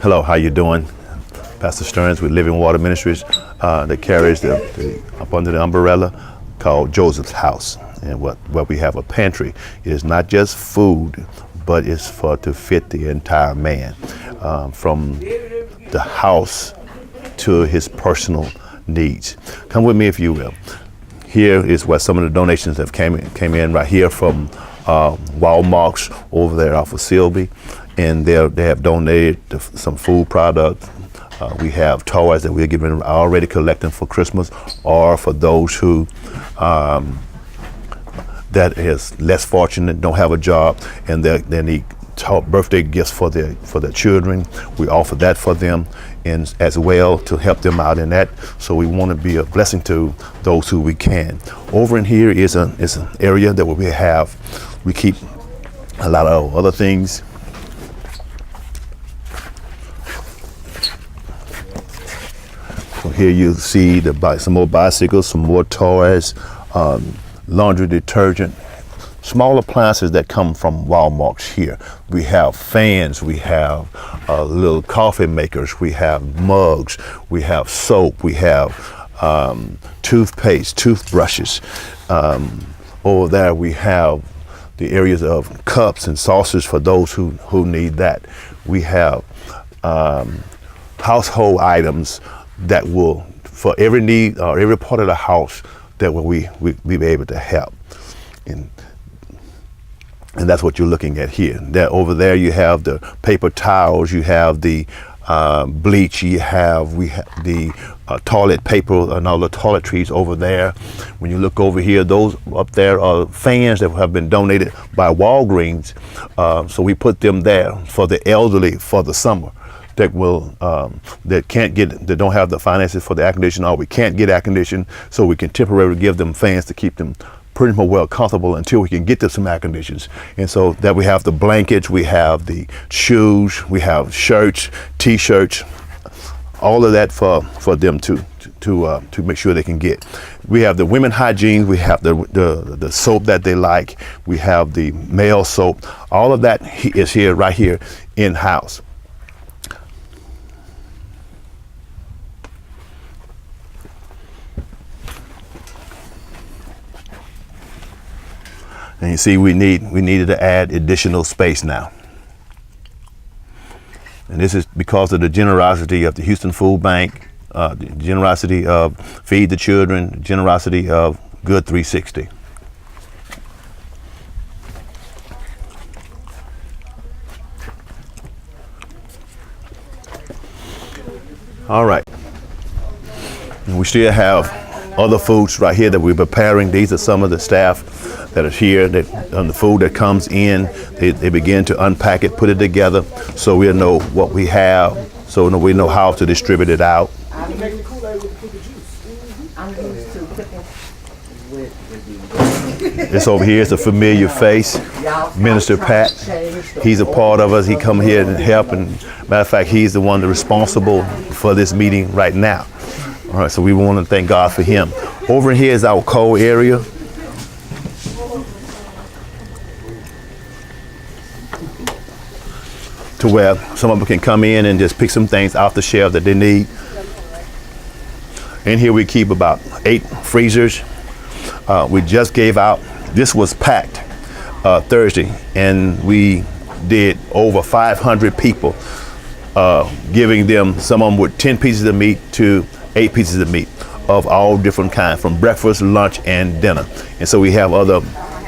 Hello, how you doing? Pastor Stearns with Living Water Ministries that carries up under the umbrella called Joseph's House. And what we have a pantry. It is not just food, but it's to fit the entire man, from the house to his personal needs. Come with me if you will. Here is where some of the donations have came in right here from Walmart's over there off of Silby, and they have donated some food products. We have toys that we're already collecting for Christmas, or for those who that is less fortunate, don't have a job, and they need birthday gifts for their children. We offer that for them, and as well to help them out in that. So we want to be a blessing to those who we can. Over in here is an area that we keep a lot of other things. So here you see some more bicycles, some more toys, laundry detergent, small appliances that come from Walmart's here. We have fans, we have little coffee makers, we have mugs, we have soap, we have toothpaste, toothbrushes. Over there we have the areas of cups and saucers for those who need that. We have household items that will, for every need or every part of the house, that we be able to help. And that's what you're looking at here. Over there you have the paper towels, you have the bleach, we have the toilet paper and all the toiletries over there. When you look over here, those up there are fans that have been donated by Walgreens. So we put them there for the elderly for the summer that don't have the finances for the air conditioning, or we can't get air conditioning, so we can temporarily give them fans to keep them pretty much well comfortable until we can get to some air conditions. And so that we have the blankets, we have the shoes, we have shirts, t-shirts, all of that for them to make sure they can get. We have the women hygiene, we have the soap that they like, we have the male soap. All of that is here, right here in-house. And you see, we needed to add additional space now. And this is because of the generosity of the Houston Food Bank, the generosity of Feed the Children, the generosity of Good 360. All right. And we still have other foods right here that we're preparing. These are some of the staff that are here, on the food that comes in, they begin to unpack it, put it together, so we'll know what we have, so we know how to distribute it out. This over here is a familiar face, Minister Pat. He's a part of us. He come here and help, and matter of fact, he's the one that's responsible for this meeting right now. All right, so we want to thank God for him. Over here is our cold area. To where some of them can come in and just pick some things off the shelf that they need. In here we keep about 8 freezers. We just gave out, this was packed Thursday, and we did over 500 people, giving them, some of them with 10 pieces of meat to 8 pieces of meat of all different kinds, from breakfast, lunch, and dinner. And so we have other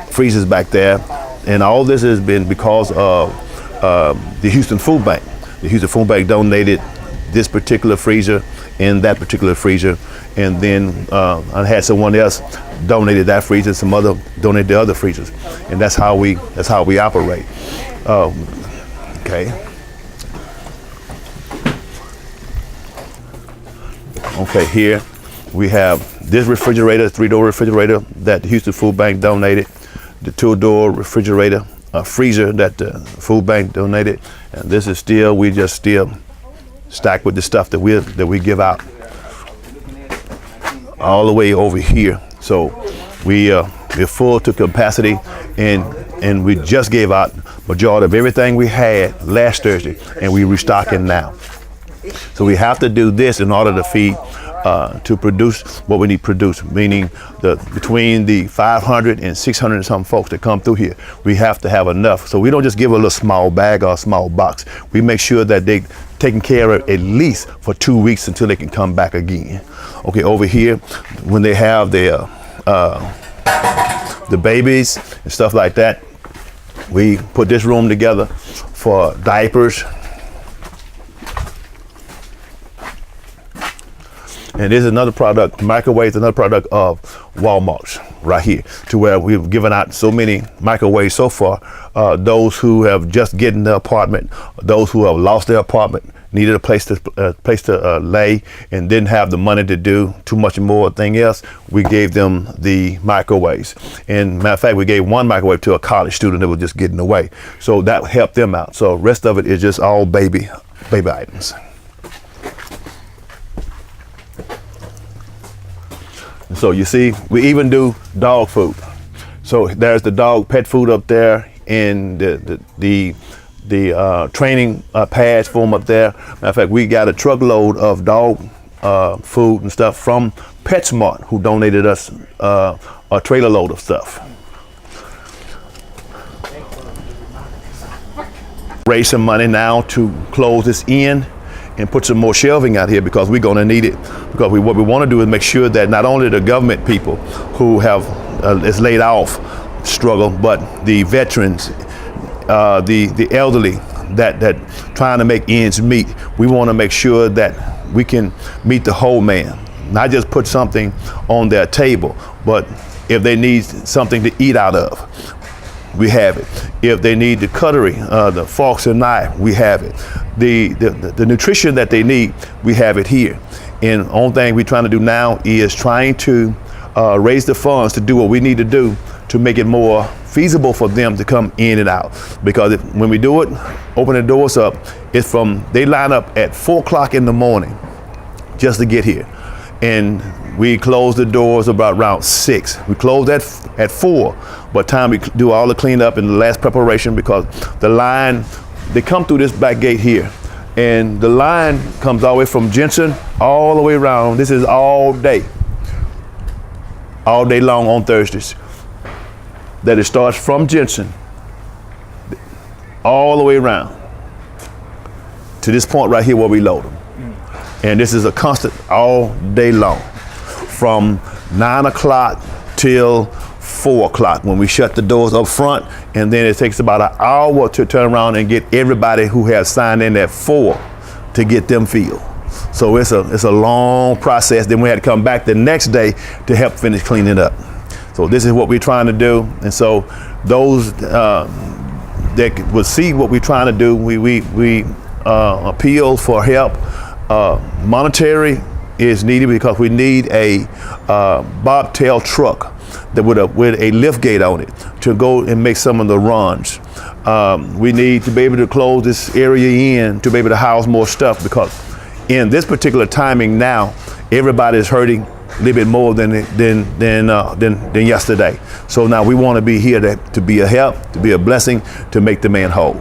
freezers back there. And all this has been because of the Houston Food Bank. The Houston Food Bank donated this particular freezer and that particular freezer, and then I had someone else donated that freezer, some other donated the other freezers, and that's how we operate. Okay. Okay, here we have this refrigerator, 3-door refrigerator that the Houston Food Bank donated, the 2-door refrigerator, freezer that the food bank donated, and this is we just still stacked with the stuff that we give out all the way over here. So we're full to capacity, and we just gave out majority of everything we had last Thursday, and we restocking now. So we have to do this in order to feed, to produce what we need to produce, meaning between the 500 and 600 and some folks that come through here, we have to have enough. So we don't just give a little small bag or a small box. We make sure that they taken care of at least for 2 weeks until they can come back again. Okay, over here, when they have their the babies and stuff like that, we put this room together for diapers. And this is another product, microwaves, another product of Walmart's right here, to where we've given out so many microwaves so far. Those who have just gotten their apartment, those who have lost their apartment, needed a place to lay, and didn't have the money to do too much more thing else, we gave them the microwaves. And matter of fact, we gave one microwave to a college student that was just getting away. So that helped them out. So rest of it is just all baby items. So you see, we even do dog food. So there's the dog pet food up there, and the training pads for them up there. Matter of fact, we got a truckload of dog food and stuff from PetSmart, who donated us a trailer load of stuff. Raise some money now to close this in and put some more shelving out here, because we're going to need it. Because what we want to do is make sure that not only the government people who have is laid off struggle, but the veterans, the elderly that trying to make ends meet. We want to make sure that we can meet the whole man, not just put something on their table, but if they need something to eat out of, we have it. If they need the cutlery, the forks and knife, we have it. The nutrition that they need, we have it here. And the only thing we're trying to do now is trying to raise the funds to do what we need to do to make it more feasible for them to come in and out. Because when we do it, open the doors up, it's they line up at 4 o'clock in the morning just to get here. And we close the doors about around 6. We close at 4, but time we do all the cleanup and the last preparation, because the line, they come through this back gate here, and the line comes all the way from Jensen all the way around. This is all day long on Thursdays. That it starts from Jensen all the way around to this point right here where we load them. And this is a constant all day long, from 9 o'clock till 4 o'clock when we shut the doors up front, and then it takes about an hour to turn around and get everybody who has signed in at 4 to get them filled. So it's a long process. Then we had to come back the next day to help finish cleaning up. So this is what we're trying to do. And so those that will see what we're trying to do, we appeal for help. Monetary is needed, because we need a bobtail truck that with a lift gate on it to go and make some of the runs. We need to be able to close this area in to be able to house more stuff, because in this particular timing now, everybody is hurting a little bit more than yesterday. So now we want to be here to be a help, to be a blessing, to make the man whole.